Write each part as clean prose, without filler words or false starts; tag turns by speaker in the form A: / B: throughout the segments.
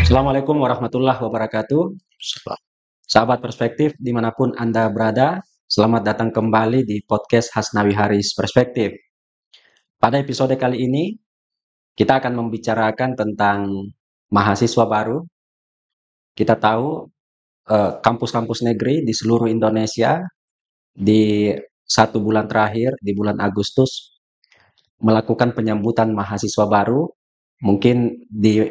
A: Assalamualaikum warahmatullahi wabarakatuh. Sahabat perspektif dimanapun Anda berada, selamat datang kembali di podcast Hasnawi Haris Perspektif. Pada episode kali ini, kita akan membicarakan tentang mahasiswa baru. Kita tahu kampus-kampus negeri di seluruh Indonesia di 1 bulan terakhir, di bulan Agustus, melakukan penyambutan mahasiswa baru. Mungkin di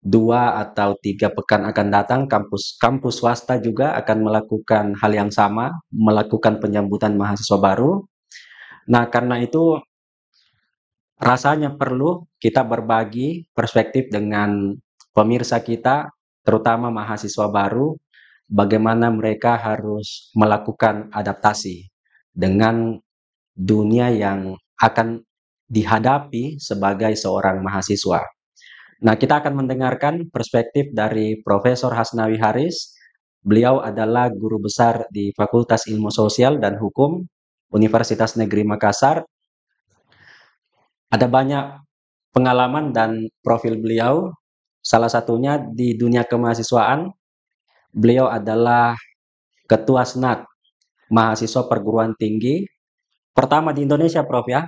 A: 2 atau 3 pekan akan datang, kampus swasta juga akan melakukan hal yang sama, melakukan penyambutan mahasiswa baru. Nah, karena itu rasanya perlu kita berbagi perspektif dengan pemirsa kita, terutama mahasiswa baru, bagaimana mereka harus melakukan adaptasi dengan dunia yang akan dihadapi sebagai seorang mahasiswa. Nah, kita akan mendengarkan perspektif dari Profesor Hasnawi Haris. Beliau adalah guru besar di Fakultas Ilmu Sosial dan Hukum Universitas Negeri Makassar. Ada banyak pengalaman dan profil beliau. Salah satunya di dunia kemahasiswaan, beliau adalah Ketua Senat Mahasiswa Perguruan Tinggi pertama di Indonesia, Prof ya.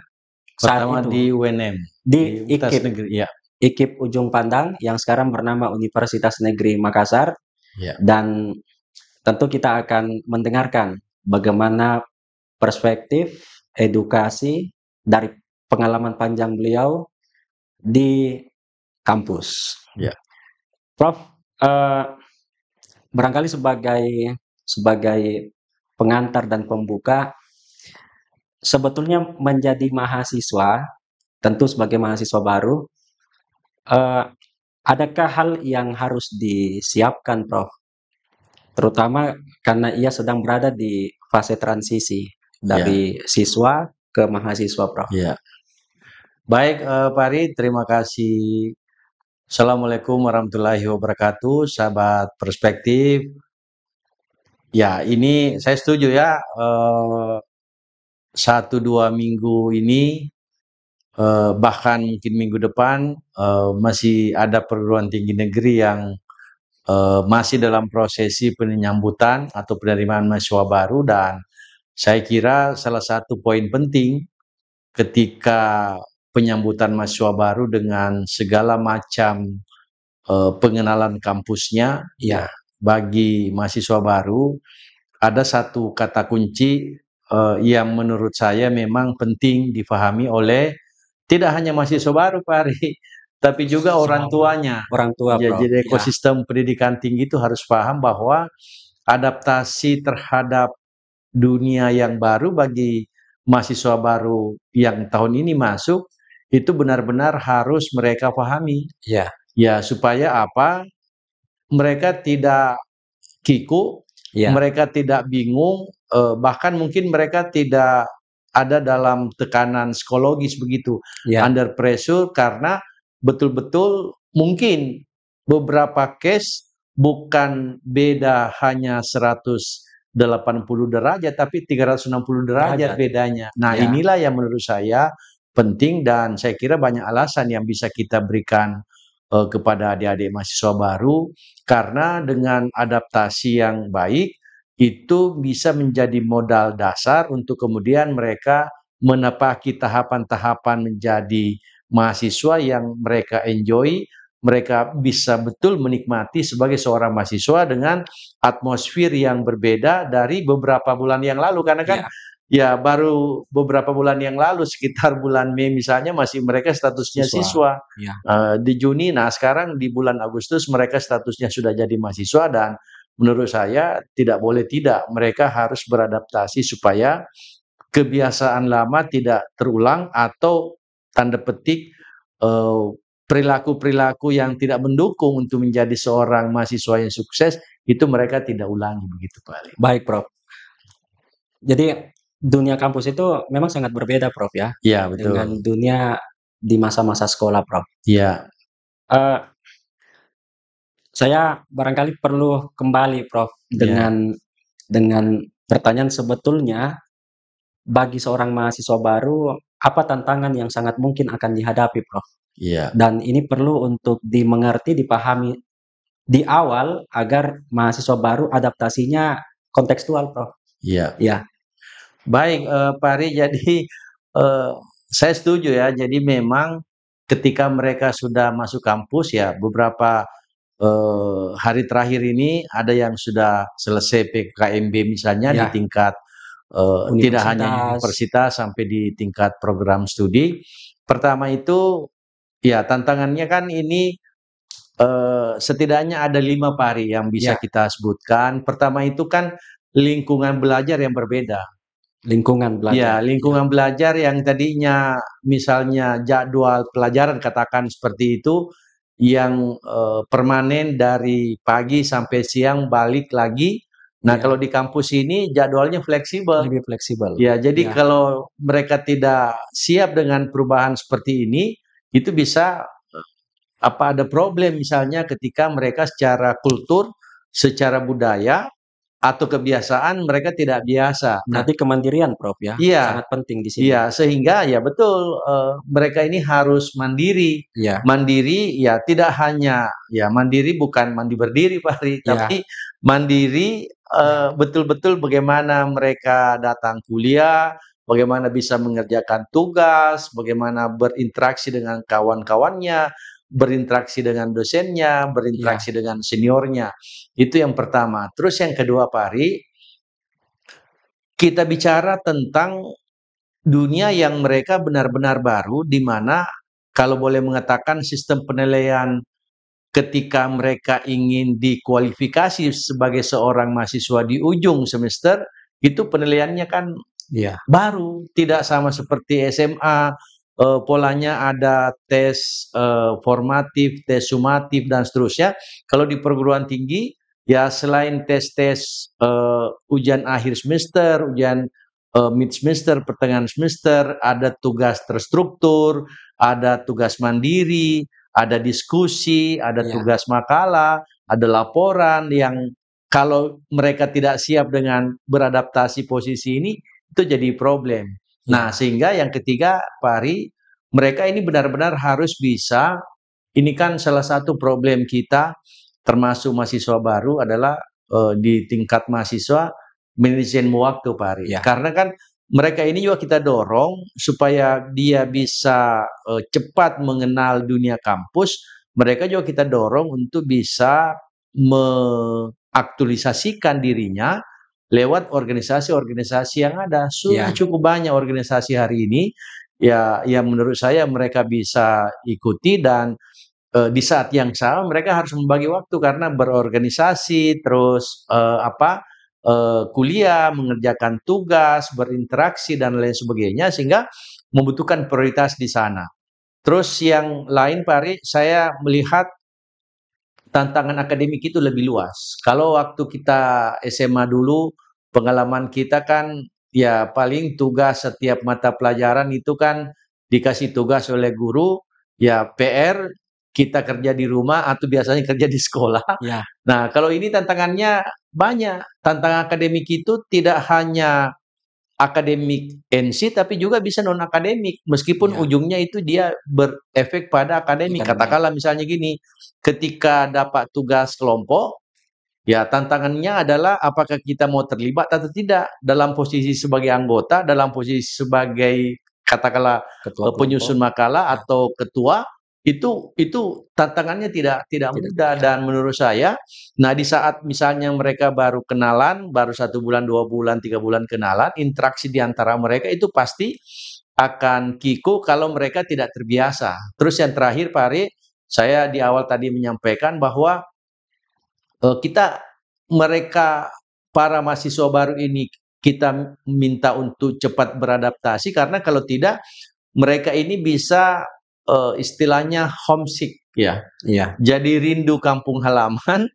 A: Saat
B: Pertama
A: itu
B: di UNM,
A: di
B: Universitas
A: IKIP,
B: Negeri, ya.
A: IKIP Ujung Pandang yang sekarang bernama Universitas Negeri Makassar.
B: Ya.
A: Dan tentu kita akan mendengarkan bagaimana perspektif edukasi dari pengalaman panjang beliau di kampus.
B: Ya.
A: Prof, barangkali sebagai pengantar dan pembuka, sebetulnya menjadi mahasiswa, tentu sebagai mahasiswa baru, adakah hal yang harus disiapkan, Prof? Terutama karena ia sedang berada di fase transisi dari siswa ke mahasiswa, Prof.
B: Ya. Baik, Pak Ari, terima kasih. Assalamualaikum warahmatullahi wabarakatuh, sahabat perspektif. Ya, ini saya setuju ya, 1-2 minggu ini, bahkan mungkin minggu depan, masih ada perguruan tinggi negeri yang masih dalam prosesi penyambutan atau penerimaan mahasiswa baru, dan saya kira salah satu poin penting ketika penyambutan mahasiswa baru dengan segala macam pengenalan kampusnya, ya, bagi mahasiswa baru ada satu kata kunci yang menurut saya memang penting difahami oleh tidak hanya mahasiswa baru, Pak Ari, tapi juga orang tuanya.
A: Orang tua,
B: Ya,
A: Prof.
B: jadi
A: Ya,
B: ekosistem pendidikan tinggi itu harus paham bahwa adaptasi terhadap dunia yang baru bagi mahasiswa baru yang tahun ini masuk itu benar-benar harus mereka pahami.
A: ya,
B: Ya, supaya apa? Mereka tidak kiku,
A: ya,
B: mereka tidak bingung, bahkan mungkin mereka tidak ada dalam tekanan psikologis begitu,
A: ya,
B: under pressure, karena betul-betul mungkin beberapa case bukan beda hanya 180 derajat, tapi 360 derajat
A: derajat.
B: bedanya. Nah,
A: Ya,
B: inilah yang menurut saya penting, dan saya kira banyak alasan yang bisa kita berikan kepada adik-adik mahasiswa baru, karena dengan adaptasi yang baik itu bisa menjadi modal dasar untuk kemudian mereka menapaki tahapan-tahapan menjadi mahasiswa yang mereka enjoy, mereka bisa betul menikmati sebagai seorang mahasiswa dengan atmosfer yang berbeda dari beberapa bulan yang lalu, karena kan
A: ya,
B: ya baru beberapa bulan yang lalu sekitar bulan Mei misalnya masih mereka statusnya
A: siswa.
B: siswa.
A: Ya,
B: Di Juni, nah sekarang di bulan Agustus mereka statusnya sudah jadi mahasiswa, dan menurut saya tidak boleh tidak, mereka harus beradaptasi supaya kebiasaan lama tidak terulang, atau tanda petik perilaku-perilaku yang tidak mendukung untuk menjadi seorang mahasiswa yang sukses itu mereka tidak ulangi, begitu Pak Ali.
A: baik, Prof. Jadi dunia kampus itu memang sangat berbeda, Prof ya,
B: Iya,
A: dengan
B: betul.
A: dunia di masa-masa sekolah, Prof.
B: Iya,
A: Eh, saya barangkali perlu kembali, Prof,
B: iya,
A: dengan pertanyaan sebetulnya bagi seorang mahasiswa baru, apa tantangan yang sangat mungkin akan dihadapi, Prof?
B: iya,
A: Dan ini perlu untuk dimengerti, dipahami di awal agar mahasiswa baru adaptasinya kontekstual, Prof.
B: Iya.
A: Ya,
B: Baik, Pak Ari, jadi saya setuju ya. Jadi memang ketika mereka sudah masuk kampus ya, beberapa hari terakhir ini ada yang sudah selesai PKMB misalnya di
A: ya,
B: tingkat tidak hanya
A: universitas,
B: universitas sampai di tingkat program studi. Pertama itu ya tantangannya kan ini setidaknya ada 5 pari yang bisa
A: ya,
B: kita sebutkan. Pertama itu kan lingkungan belajar yang berbeda.
A: lingkungan belajar.
B: Ya, lingkungan belajar yang tadinya misalnya jadwal pelajaran katakan seperti itu, yang permanen dari pagi sampai siang balik lagi. Nah,
A: Ya,
B: kalau di kampus ini jadwalnya fleksibel.
A: lebih fleksibel.
B: Ya, jadi
A: Ya,
B: kalau mereka tidak siap dengan perubahan seperti ini, itu bisa ada problem misalnya ketika mereka secara kultur, secara budaya atau kebiasaan mereka tidak biasa. Nah,
A: berarti kemandirian, Prof, ya,
B: iya,
A: sangat penting di sini.
B: iya, sehingga ya betul, mereka ini harus mandiri.
A: Ya,
B: Mandiri ya tidak hanya ya mandiri bukan mandi berdiri Pak Ari,
A: ya,
B: tapi mandiri betul-betul bagaimana mereka datang kuliah, bagaimana bisa mengerjakan tugas, bagaimana berinteraksi dengan kawan-kawannya, berinteraksi dengan dosennya,
A: ya,
B: berinteraksi dengan seniornya. Itu yang pertama. Terus yang kedua Pak Ari, kita bicara tentang dunia yang mereka benar-benar baru, di mana kalau boleh mengatakan sistem penilaian ketika mereka ingin dikualifikasi sebagai seorang mahasiswa di ujung semester, itu penilaiannya kan
A: ya,
B: baru, tidak sama seperti SMA, polanya ada tes formatif, tes sumatif, dan seterusnya. Kalau di perguruan tinggi, ya selain tes-tes ujian akhir semester, ujian mid semester, pertengahan semester, ada tugas terstruktur, ada tugas mandiri, ada diskusi, ada
A: ya,
B: tugas makalah, ada laporan yang kalau mereka tidak siap dengan beradaptasi posisi ini, itu jadi problem. Nah,
A: ya,
B: sehingga yang ketiga, Pak Ari, mereka ini benar-benar harus bisa, ini kan salah satu problem kita, termasuk mahasiswa baru adalah di tingkat mahasiswa, manajemen waktu, Pak Ari.
A: ya,
B: Karena kan mereka ini juga kita dorong supaya dia bisa cepat mengenal dunia kampus, mereka juga kita dorong untuk bisa mengaktualisasikan dirinya lewat organisasi-organisasi yang ada. Sudah
A: ya,
B: cukup banyak organisasi hari ini ya yang menurut saya mereka bisa ikuti, dan di saat yang sama mereka harus membagi waktu karena berorganisasi terus kuliah, mengerjakan tugas, berinteraksi dan lain sebagainya, sehingga membutuhkan prioritas di sana. Terus yang lain Pak Ari, saya melihat tantangan akademik itu lebih luas. Kalau waktu kita SMA dulu, pengalaman kita kan ya paling tugas setiap mata pelajaran itu kan dikasih tugas oleh guru, ya PR kita kerja di rumah atau biasanya kerja di sekolah.
A: ya,
B: Nah, kalau ini tantangannya banyak. Tantangan akademik itu tidak hanya akademik NC tapi juga bisa non akademik, meskipun
A: ya,
B: ujungnya itu dia berefek pada akademik.
A: akademik.
B: Katakanlah misalnya gini, ketika dapat tugas kelompok, ya tantangannya adalah apakah kita mau terlibat atau tidak dalam posisi sebagai anggota, dalam posisi sebagai katakanlah
A: Ketua kelompok.
B: penyusun makalah
A: Ya,
B: atau ketua. Itu tantangannya tidak
A: tidak,
B: mudah,
A: ya,
B: dan menurut saya, nah di saat misalnya mereka baru kenalan, baru 1 bulan, 2 bulan, 3 bulan kenalan, interaksi di antara mereka itu pasti akan kiku kalau mereka tidak terbiasa. Terus yang terakhir Pak Ari, saya di awal tadi menyampaikan bahwa kita mereka para mahasiswa baru ini kita minta untuk cepat beradaptasi, karena kalau tidak mereka ini bisa istilahnya homesick ya.
A: iya,
B: Jadi rindu kampung halaman,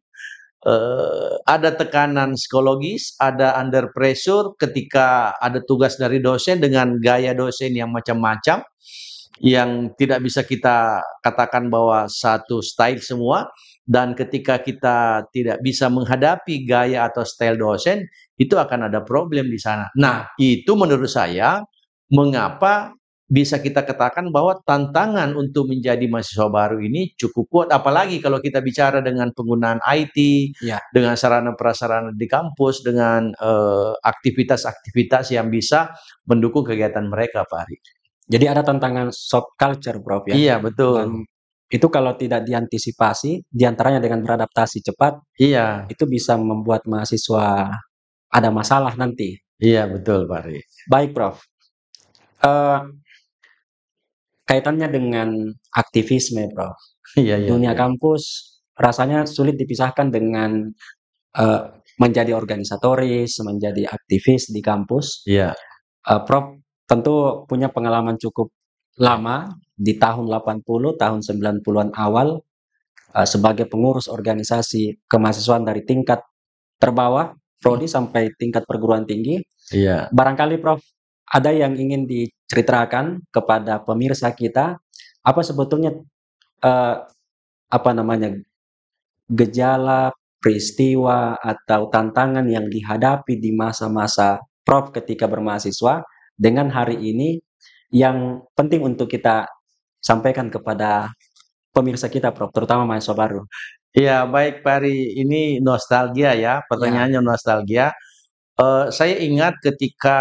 B: ada tekanan psikologis, ada under pressure ketika ada tugas dari dosen dengan gaya dosen yang macam-macam, yang tidak bisa kita katakan bahwa satu style semua, dan ketika kita tidak bisa menghadapi gaya atau style dosen, itu akan ada problem di sana. Nah, itu menurut saya mengapa bisa kita katakan bahwa tantangan untuk menjadi mahasiswa baru ini cukup kuat, apalagi kalau kita bicara dengan penggunaan IT,
A: Ya.
B: dengan sarana prasarana di kampus, dengan aktivitas-aktivitas yang bisa mendukung kegiatan mereka, Pak Ari.
A: Jadi ada tantangan soft culture, Prof, ya.
B: Iya, betul.
A: Dan itu kalau tidak diantisipasi, diantaranya dengan beradaptasi cepat,
B: Iya,
A: itu bisa membuat mahasiswa ada masalah nanti.
B: iya betul, Pak Ari.
A: Baik, Prof. Eh, Kaitannya dengan aktivisme, Prof.
B: Iya, iya,
A: Dunia
B: iya.
A: kampus rasanya sulit dipisahkan dengan eh, menjadi organisatoris, menjadi aktivis di kampus.
B: Iya,
A: Prof tentu punya pengalaman cukup lama di tahun 80, tahun 90-an awal sebagai pengurus organisasi kemahasiswaan dari tingkat terbawah, prodi sampai tingkat perguruan tinggi.
B: iya.
A: Barangkali Prof ada yang ingin diceritakan kepada pemirsa kita, apa sebetulnya eh, apa namanya gejala, peristiwa atau tantangan yang dihadapi di masa-masa Prof ketika bermahasiswa dengan hari ini yang penting untuk kita sampaikan kepada pemirsa kita, Prof, terutama mahasiswa baru.
B: Iya, baik Pak Ari. Ini nostalgia ya,
A: Ya,
B: pertanyaannya nostalgia. Saya ingat ketika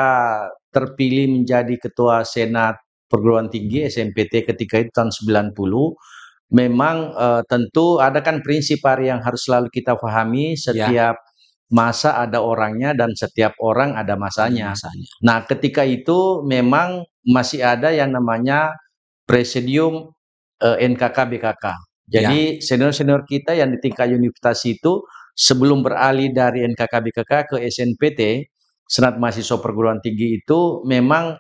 B: terpilih menjadi Ketua Senat Perguruan Tinggi SMPT ketika itu tahun 90, memang tentu ada kan prinsip Pak Ari yang harus selalu kita pahami,
A: ya,
B: setiap masa ada orangnya dan setiap orang ada
A: ada
B: masanya.
A: masanya.
B: Nah, ketika itu memang masih ada yang namanya Presidium NKK BKK.
A: Ya,
B: Jadi senior-senior kita yang di tingkat universitas itu sebelum beralih dari NKK BKK ke SNPT, Senat Mahasiswa Perguruan Tinggi itu memang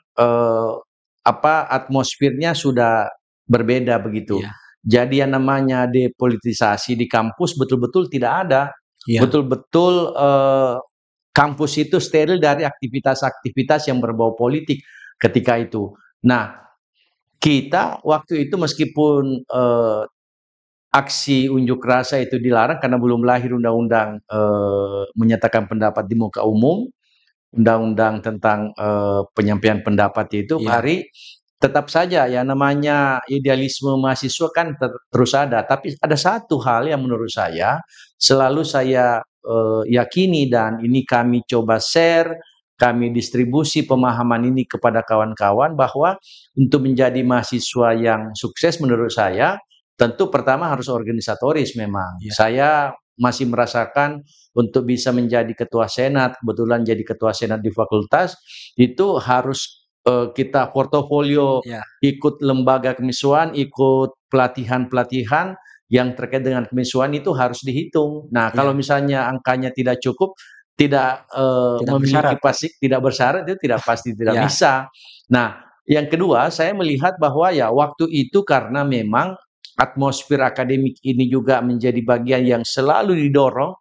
B: atmosfernya sudah berbeda begitu.
A: ya,
B: Jadi yang namanya depolitisasi di kampus betul-betul tidak ada.
A: ya,
B: Betul-betul kampus itu steril dari aktivitas-aktivitas yang berbau politik ketika itu. Nah, kita waktu itu meskipun aksi unjuk rasa itu dilarang karena belum lahir undang-undang menyatakan pendapat di muka umum, undang-undang tentang penyampaian pendapat itu, Pak
A: ya,
B: Ari, tetap saja ya namanya idealisme mahasiswa kan terus ada. Tapi ada satu hal yang menurut saya selalu saya yakini dan ini kami coba share, kami distribusi pemahaman ini kepada kawan-kawan bahwa untuk menjadi mahasiswa yang sukses menurut saya tentu pertama harus organisatoris memang.
A: ya,
B: Saya masih merasakan untuk bisa menjadi ketua senat, kebetulan jadi ketua senat di fakultas, itu harus kita portofolio
A: ya,
B: ikut lembaga kemahasiswaan, ikut pelatihan-pelatihan yang terkait dengan kemahasiswaan itu harus dihitung. Nah,
A: ya.
B: kalau misalnya angkanya tidak cukup, tidak
A: Tidak
B: memiliki
A: bersyarat, Prof.
B: pasti, tidak bersyarat, itu tidak pasti tidak
A: Ya,
B: bisa. Nah, yang kedua, saya melihat bahwa ya waktu itu karena memang atmosfer akademik ini juga menjadi bagian yang selalu didorong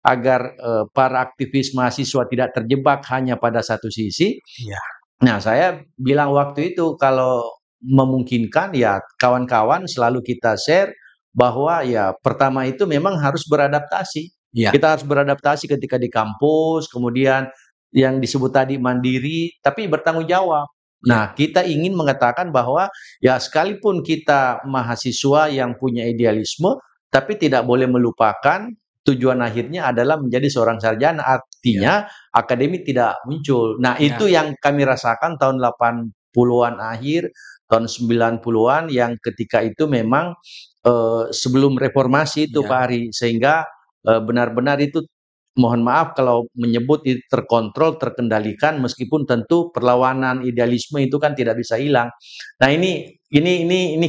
B: agar para aktivis mahasiswa tidak terjebak hanya pada satu sisi.
A: ya,
B: Nah, saya bilang waktu itu kalau memungkinkan ya kawan-kawan selalu kita share bahwa ya pertama itu memang harus beradaptasi.
A: ya,
B: Kita harus beradaptasi ketika di kampus, kemudian yang disebut tadi mandiri, tapi bertanggung jawab.
A: ya,
B: Nah, kita ingin mengatakan bahwa ya sekalipun kita mahasiswa yang punya idealisme, tapi tidak boleh melupakan tujuan akhirnya adalah menjadi seorang sarjana.
A: ya,
B: Artinya akademik tidak muncul. Nah,
A: ya,
B: itu yang kami rasakan tahun 80-an akhir, tahun 90-an yang ketika itu memang sebelum reformasi itu
A: ya,
B: Pak Ari, sehingga benar-benar itu mohon maaf kalau menyebut itu terkontrol, terkendalikan meskipun tentu perlawanan idealisme itu kan tidak bisa hilang. Nah, ini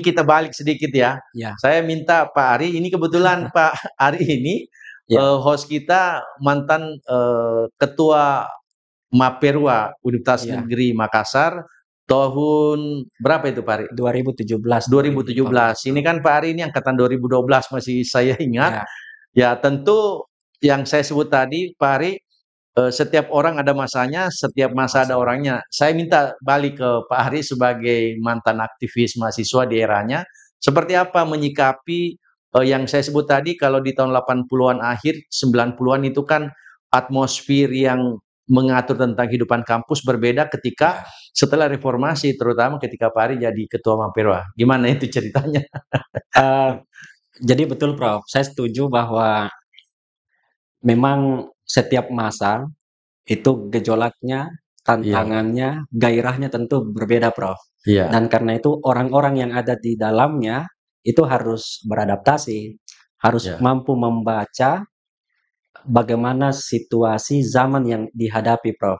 B: kita balik sedikit ya.
A: ya,
B: Saya minta Pak Ari, ini kebetulan Pak Ari ini
A: ya,
B: host kita mantan ketua Maperwa Universitas
A: ya.
B: Negeri Makassar tahun berapa itu Pak Ari?
A: 2017,
B: 2017. Ini kan Pak Ari ini angkatan 2012 masih saya ingat.
A: Ya,
B: Ya tentu yang saya sebut tadi Pak Ari, setiap orang ada masanya, setiap masa ada orangnya. Saya minta balik ke Pak Ari sebagai mantan aktivis mahasiswa di eranya, seperti apa menyikapi yang saya sebut tadi kalau di tahun 80-an akhir, 90-an itu kan atmosfer yang mengatur tentang kehidupan kampus berbeda ketika setelah reformasi, terutama ketika Pak Ari jadi ketua Mapperwa. Gimana itu ceritanya?
A: Jadi betul Prof, saya setuju bahwa memang setiap masa itu gejolaknya, tantangannya, gairahnya tentu berbeda Prof.
B: Iya,
A: Dan karena itu orang-orang yang ada di dalamnya itu harus beradaptasi, harus
B: iya,
A: mampu membaca bagaimana situasi zaman yang dihadapi Prof.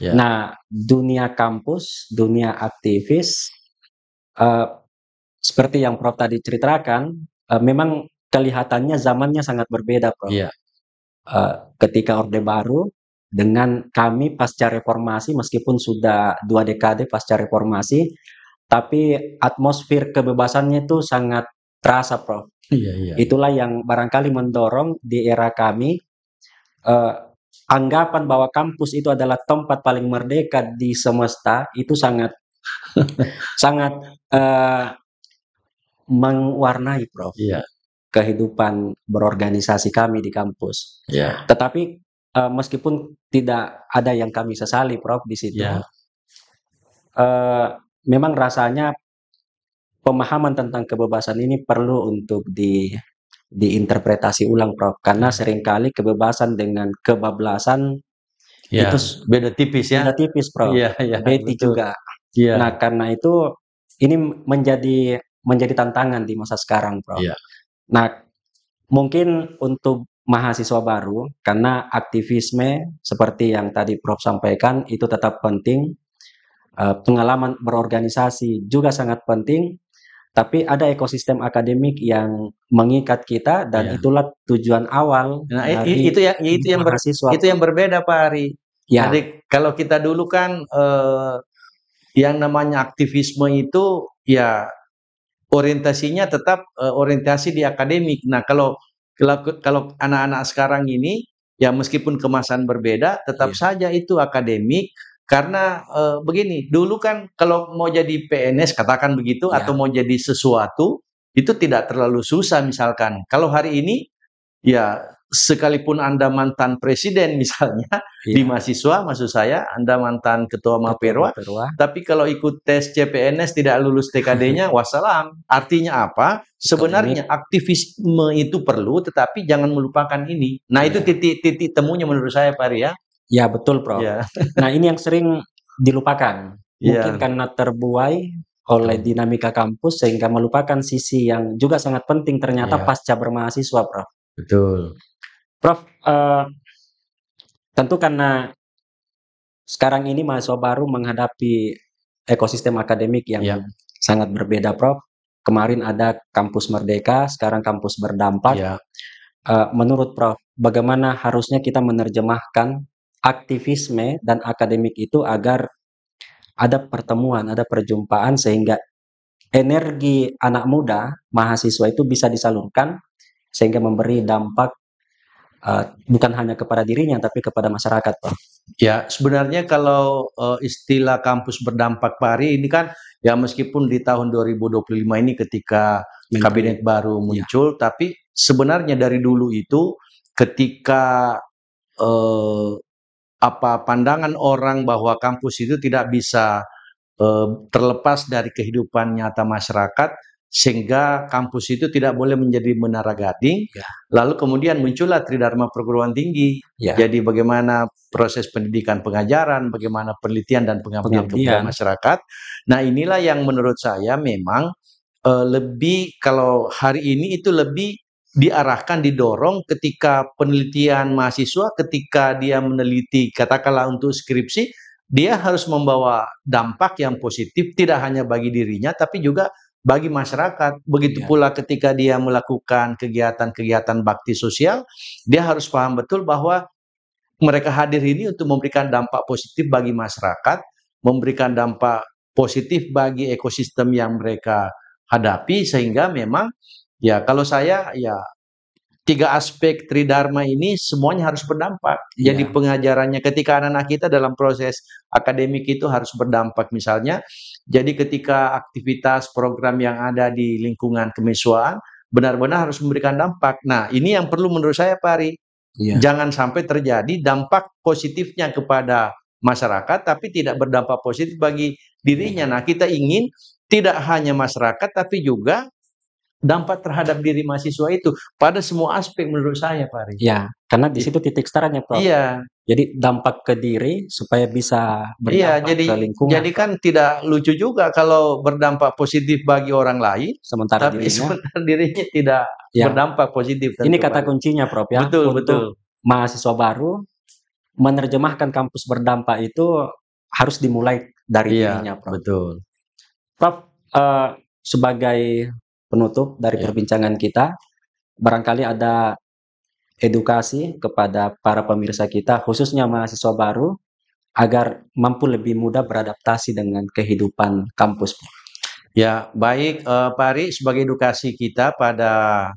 B: iya,
A: Nah, dunia kampus, dunia aktivis, eh, seperti yang Prof tadi ceritakan, memang kelihatannya zamannya sangat berbeda Prof.
B: iya,
A: Ketika Orde Baru dengan kami pasca reformasi, meskipun sudah 2 dekade pasca reformasi, tapi atmosfer kebebasannya itu sangat terasa Prof.
B: iya, iya,
A: Itulah yang barangkali mendorong di era kami, eh, anggapan bahwa kampus itu adalah tempat paling merdeka di semesta itu sangat sangat mewarnai Prof
B: iya,
A: kehidupan berorganisasi kami di kampus.
B: iya,
A: Tetapi meskipun tidak ada yang kami sesali Prof di situ,
B: iya,
A: eh, memang rasanya pemahaman tentang kebebasan ini perlu untuk diinterpretasi ulang Prof, karena seringkali kebebasan dengan kebablasan
B: iya.
A: itu
B: Beda tipis ya?
A: beda tipis Prof,
B: Iya, iya,
A: beti
B: betul.
A: juga.
B: Iya,
A: Nah, karena itu ini menjadi menjadi tantangan di masa sekarang Prof.
B: iya,
A: Nah, mungkin untuk mahasiswa baru, karena aktivisme seperti yang tadi Prof sampaikan itu tetap penting, pengalaman berorganisasi juga sangat penting, tapi ada ekosistem akademik yang mengikat kita dan
B: iya.
A: itulah tujuan awal
B: Nah,
A: dari hidup mahasiswa.
B: itu yang berbeda Pak Ari.
A: Ya,
B: Jadi kalau kita dulu kan yang namanya aktivisme itu ya orientasinya tetap orientasi di akademik. Nah, kalau anak-anak sekarang ini ya meskipun kemasan berbeda, tetap
A: iya,
B: saja itu akademik karena begini, dulu kan kalau mau jadi PNS katakan begitu atau
A: iya,
B: mau jadi sesuatu itu tidak terlalu susah misalkan. Kalau hari ini ya, sekalipun Anda mantan presiden misalnya, di
A: iya,
B: mahasiswa maksud saya, Anda mantan ketua
A: ketua
B: Mapperwa,
A: Mapperwa,
B: tapi kalau ikut tes CPNS tidak lulus TKD-nya, wassalam. Artinya apa?
A: akademik,
B: Sebenarnya aktivisme itu perlu, tetapi jangan melupakan ini. Nah, itu
A: iya.
B: titik-titik temunya menurut saya, Pak Ari ya.
A: Ya, betul, Prof.
B: Iya,
A: Nah, ini yang sering dilupakan. Mungkin
B: iya,
A: karena terbuai oleh
B: betul.
A: dinamika kampus sehingga melupakan sisi yang juga sangat penting ternyata
B: Iya,
A: pasca bermahasiswa, Prof.
B: betul.
A: Prof, tentu karena sekarang ini mahasiswa baru menghadapi ekosistem akademik
B: Iya,
A: yang sangat berbeda, Prof. Kemarin ada kampus Merdeka, sekarang kampus berdampak.
B: iya.
A: Menurut Prof, bagaimana harusnya kita menerjemahkan aktivisme dan akademik itu agar ada pertemuan, ada perjumpaan sehingga energi anak muda, mahasiswa itu bisa disalurkan sehingga memberi dampak bukan hanya kepada dirinya tapi kepada masyarakat, Prof.
B: Ya, sebenarnya kalau istilah kampus berdampak Pak Ari ini kan ya meskipun di tahun 2025 ini ketika
A: Menteri,
B: kabinet baru
A: ya,
B: muncul, tapi sebenarnya dari dulu itu ketika eh, apa pandangan orang bahwa kampus itu tidak bisa terlepas dari kehidupan nyata masyarakat, sehingga kampus itu tidak boleh menjadi menara gading.
A: ya,
B: Lalu kemudian muncullah Tridharma Perguruan Tinggi.
A: ya,
B: Jadi bagaimana proses pendidikan pengajaran, bagaimana penelitian dan pengabdian kepada
A: pengabdian,
B: masyarakat. Nah, inilah yang menurut saya memang lebih kalau hari ini itu lebih diarahkan, didorong ketika penelitian mahasiswa, ketika dia meneliti katakanlah untuk skripsi, dia harus membawa dampak yang positif tidak hanya bagi dirinya tapi juga bagi masyarakat. Begitu
A: ya,
B: pula ketika dia melakukan kegiatan-kegiatan bakti sosial, dia harus paham betul bahwa mereka hadir ini untuk memberikan dampak positif bagi masyarakat, memberikan dampak positif bagi ekosistem yang mereka hadapi sehingga memang ya kalau saya ya tiga aspek tridharma ini semuanya harus berdampak. Jadi
A: ya,
B: pengajarannya ketika anak-anak kita dalam proses akademik itu harus berdampak misalnya. Jadi ketika aktivitas program yang ada di lingkungan kemahasiswaan benar-benar harus memberikan dampak. Nah, ini yang perlu menurut saya Pak Ari.
A: Iya.
B: Jangan sampai terjadi dampak positifnya kepada masyarakat, tapi tidak berdampak positif bagi dirinya. Nah, kita ingin tidak hanya masyarakat, tapi juga dampak terhadap diri mahasiswa itu pada semua aspek menurut saya, Pak Ari.
A: Ya, karena di situ titik startnya, Prof.
B: Iya,
A: Jadi dampak ke diri supaya bisa
B: iya.
A: berdampak ke lingkungan,
B: Jadi kan tidak lucu juga kalau berdampak positif bagi orang lain,
A: sementara
B: tapi
A: dirinya
B: sebenarnya dirinya tidak
A: ya.
B: berdampak positif
A: Ini
B: tentu, Pak
A: kata
B: Ari.
A: kuncinya, Prof, ya,
B: Betul, betul.
A: untuk mahasiswa baru menerjemahkan kampus berdampak itu harus dimulai dari
B: Iya,
A: dirinya, Prof.
B: betul.
A: Prof, sebagai penutup dari
B: Ya.
A: perbincangan kita, barangkali ada edukasi kepada para pemirsa kita, khususnya mahasiswa baru, agar mampu lebih mudah beradaptasi dengan kehidupan kampus.
B: Ya, baik, Pak Ari, sebagai edukasi kita pada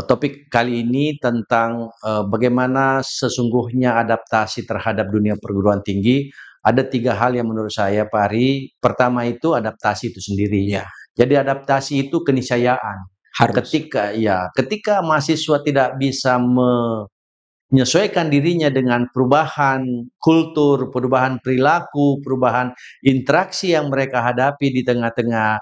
B: topik kali ini tentang bagaimana sesungguhnya adaptasi terhadap dunia perguruan tinggi, ada 3 hal yang menurut saya, Pak Ari. Pertama itu adaptasi itu sendiri.
A: Ya.
B: Jadi adaptasi itu keniscayaan.
A: Harus.
B: Ketika mahasiswa tidak bisa menyesuaikan dirinya dengan perubahan kultur, perubahan perilaku, perubahan interaksi yang mereka hadapi di tengah-tengah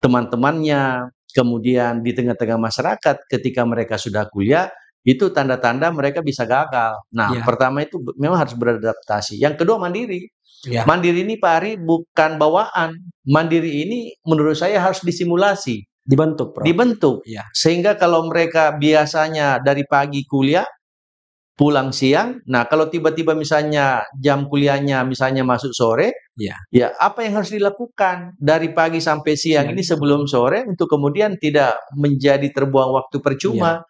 B: teman-temannya, kemudian di tengah-tengah masyarakat ketika mereka sudah kuliah, itu tanda-tanda mereka bisa gagal. Nah,
A: Ya.
B: pertama itu memang harus beradaptasi. Yang kedua mandiri.
A: Ya.
B: Mandiri ini, Pak Ari, bukan bawaan. Mandiri ini menurut saya harus disimulasi,
A: Dibentuk, Prof.
B: dibentuk.
A: Ya.
B: Sehingga kalau mereka biasanya dari pagi kuliah, pulang siang, nah kalau tiba-tiba misalnya jam kuliahnya misalnya masuk sore,
A: Ya.
B: ya apa yang harus dilakukan dari pagi sampai siang ini sebelum sore untuk kemudian tidak menjadi terbuang waktu percuma.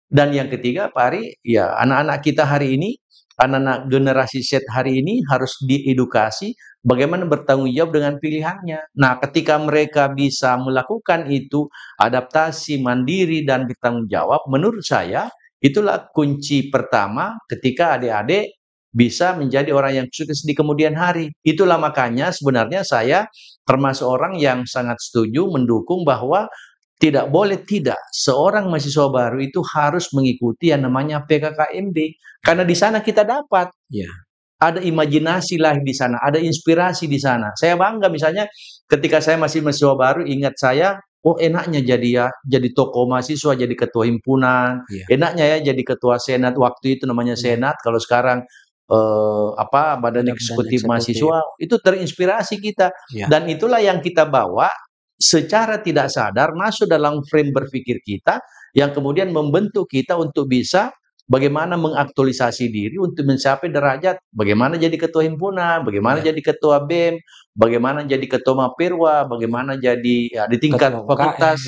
B: Dan yang ketiga, Pak Ari, ya anak-anak kita hari ini, anak-anak generasi Z hari ini harus diedukasi bagaimana bertanggung jawab dengan pilihannya. Nah, ketika mereka bisa melakukan itu, adaptasi mandiri dan bertanggung jawab, menurut saya itulah kunci pertama ketika adik-adik bisa menjadi orang yang sukses di kemudian hari. Itulah makanya sebenarnya saya termasuk orang yang sangat setuju mendukung bahwa tidak boleh tidak seorang mahasiswa baru itu harus mengikuti yang namanya PKKMB karena di sana kita dapat ada imajinasi lah di sana, ada inspirasi di sana. Saya bangga misalnya ketika saya masih mahasiswa baru, ingat saya, oh enaknya jadi tokoh mahasiswa, jadi ketua himpunan, enaknya ya jadi ketua senat waktu itu namanya senat. Kalau sekarang badan eksekutif mahasiswa itu terinspirasi kita dan itulah yang kita bawa secara tidak sadar masuk dalam frame berpikir kita yang kemudian membentuk kita untuk bisa bagaimana mengaktualisasi diri untuk mencapai derajat bagaimana jadi ketua himpunan, bagaimana jadi ketua BEM, bagaimana jadi ketua Mapirwa, bagaimana jadi di tingkat fakultas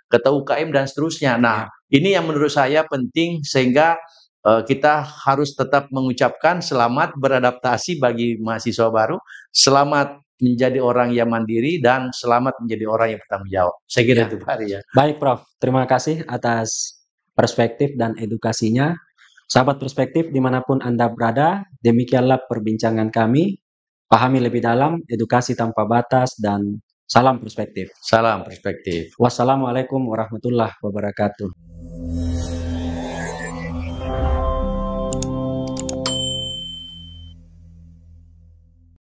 B: ketua UKM dan seterusnya. Nah, ini yang menurut saya penting sehingga kita harus tetap mengucapkan selamat beradaptasi bagi mahasiswa baru, selamat menjadi orang yang mandiri dan selamat menjadi orang yang bertanggung jawab. Saya kira itu Pak Ari ya.
A: Baik, Prof. Terima kasih atas perspektif dan edukasinya. Sahabat perspektif dimanapun Anda berada, demikianlah perbincangan kami. Pahami lebih dalam, edukasi tanpa batas, dan salam perspektif.
B: Salam perspektif.
A: Wassalamualaikum warahmatullahi wabarakatuh.